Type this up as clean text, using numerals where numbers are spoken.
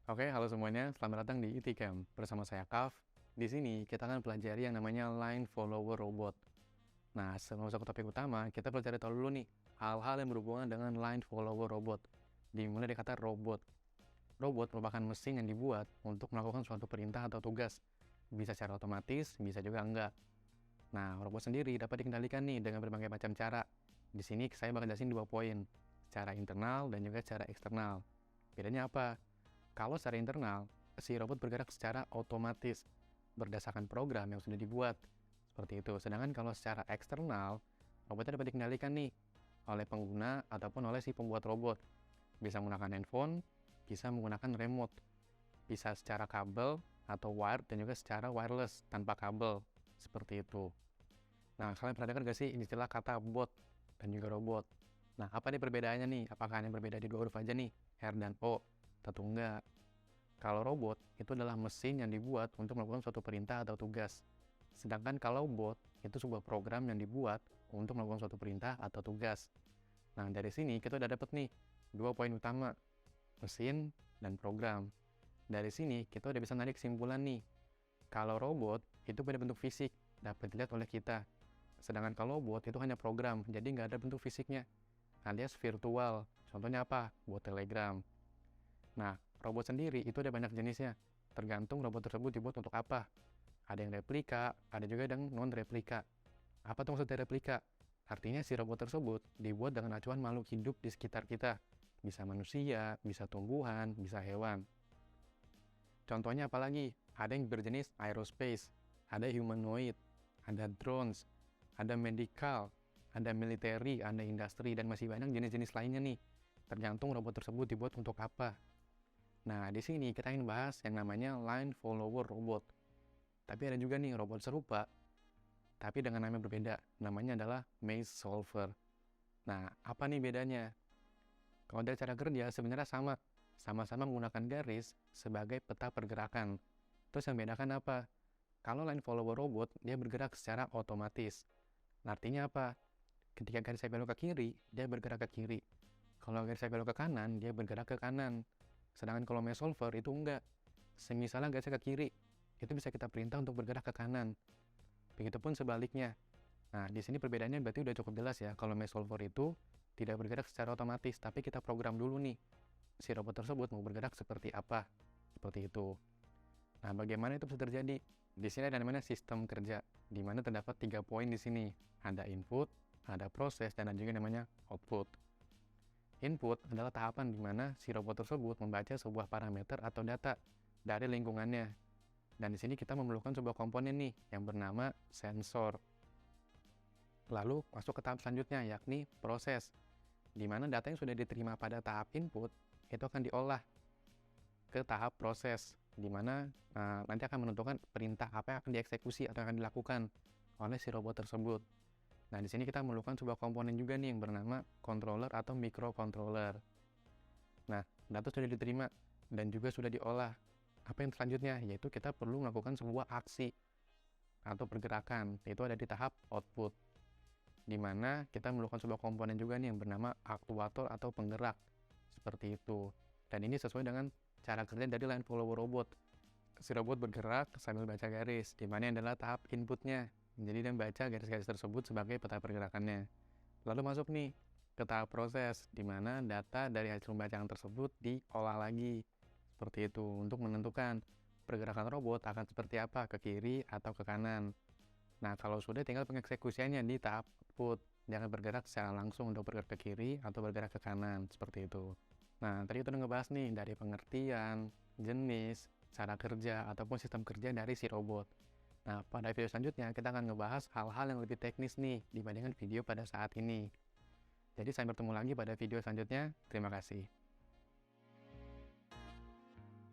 Oke, halo semuanya. Selamat datang di ITCamp. Bersama saya Kaf. Di sini kita akan pelajari yang namanya Line Follower Robot. Nah, sebelum masuk ke topik utama, kita pelajari tahu dulu nih hal-hal yang berhubungan dengan Line Follower Robot. Dimulai dari kata robot. Robot merupakan mesin yang dibuat untuk melakukan suatu perintah atau tugas. Bisa secara otomatis, bisa juga enggak. Nah, robot sendiri dapat dikendalikan nih dengan berbagai macam cara. Di sini saya bakal jelasin 2 poin. Secara internal dan juga secara eksternal. Bedanya apa? Kalau secara internal, si robot bergerak secara otomatis berdasarkan program yang sudah dibuat. Seperti itu. Sedangkan kalau secara eksternal, robotnya dapat dikendalikan nih oleh pengguna ataupun oleh si pembuat robot. Bisa menggunakan handphone, bisa menggunakan remote, bisa secara kabel atau wired dan juga secara wireless tanpa kabel. Seperti itu. Nah, kalian pernah dengar gak sih istilah kata bot dan juga robot? Nah, apa nih perbedaannya nih? Apakah hanya berbeda di 2 huruf aja nih? R dan O? Tentu enggak. Kalau robot, itu adalah mesin yang dibuat untuk melakukan suatu perintah atau tugas. Sedangkan kalau bot, itu sebuah program yang dibuat untuk melakukan suatu perintah atau tugas. Nah, dari sini kita udah dapet nih 2 poin utama, mesin dan program. Dari sini kita udah bisa narik kesimpulan nih, kalau robot itu pada bentuk fisik, dapat dilihat oleh kita. Sedangkan kalau bot itu hanya program, jadi nggak ada bentuk fisiknya, alias virtual. Contohnya apa? Bot Telegram. Nah, robot sendiri itu ada banyak jenisnya, tergantung robot tersebut dibuat untuk apa. Ada yang replika, ada juga yang non-replika. Apa tuh maksudnya replika? Artinya si robot tersebut dibuat dengan acuan makhluk hidup di sekitar kita. Bisa manusia, bisa tumbuhan, bisa hewan. Contohnya apalagi? Ada yang berjenis aerospace, ada humanoid, ada drones, ada medical, ada military, ada industri, dan masih banyak jenis-jenis lainnya nih. Tergantung robot tersebut dibuat untuk apa. Nah, di sini kita ingin bahas yang namanya line follower robot. Tapi ada juga nih robot serupa, tapi dengan nama berbeda. Namanya adalah maze solver. Nah, apa nih bedanya? Kalau dari cara kerja sebenarnya sama. Sama-sama menggunakan garis sebagai peta pergerakan. Terus yang bedakan apa? Kalau line follower robot, dia bergerak secara otomatis. Nah, artinya apa? Ketika garis saya belok ke kiri, dia bergerak ke kiri. Kalau garis saya belok ke kanan, dia bergerak ke kanan. Sedangkan kalau maze solver itu enggak. Misalnya garisnya ke kiri, itu bisa kita perintah untuk bergerak ke kanan. Begitupun sebaliknya. Nah, di sini perbedaannya berarti udah cukup jelas ya. Kalau maze solver itu tidak bergerak secara otomatis, tapi kita program dulu nih si robot tersebut mau bergerak seperti apa. Seperti itu. Nah, bagaimana itu bisa terjadi? Di sini ada namanya sistem kerja, di mana terdapat 3 poin di sini. Ada input, ada proses, dan ada juga namanya output. Input adalah tahapan di mana si robot tersebut membaca sebuah parameter atau data dari lingkungannya. Dan di sini kita memerlukan sebuah komponen nih yang bernama sensor. Lalu masuk ke tahap selanjutnya, yakni proses, di mana data yang sudah diterima pada tahap input itu akan diolah ke tahap proses, di mana nanti akan menentukan perintah apa yang akan dieksekusi atau akan dilakukan oleh si robot tersebut. Nah, di sini kita memerlukan sebuah komponen juga nih yang bernama controller atau microcontroller. Nah, data sudah diterima dan juga sudah diolah. Apa yang selanjutnya? Yaitu kita perlu melakukan sebuah aksi atau pergerakan, yaitu ada di tahap output, di mana kita memerlukan sebuah komponen juga nih yang bernama aktuator atau penggerak. Seperti itu. Dan ini sesuai dengan cara kerja dari line follower robot. Si robot bergerak sambil baca garis, di mana yang adalah tahap inputnya. Jadi dia baca garis-garis tersebut sebagai peta pergerakannya. Lalu masuk nih ke tahap proses, di mana data dari hasil pembacaan tersebut diolah lagi. Seperti itu, untuk menentukan pergerakan robot akan seperti apa, ke kiri atau ke kanan. Nah, kalau sudah tinggal pengeksekusiannya di tahap output. Jangan bergerak secara langsung untuk bergerak ke kiri atau bergerak ke kanan, seperti itu. Nah, tadi kita udah ngebahas nih dari pengertian, jenis, cara kerja, ataupun sistem kerja dari si robot. Nah, pada video selanjutnya kita akan ngebahas hal-hal yang lebih teknis nih dibandingkan video pada saat ini. Jadi sampai bertemu lagi pada video selanjutnya. Terima kasih.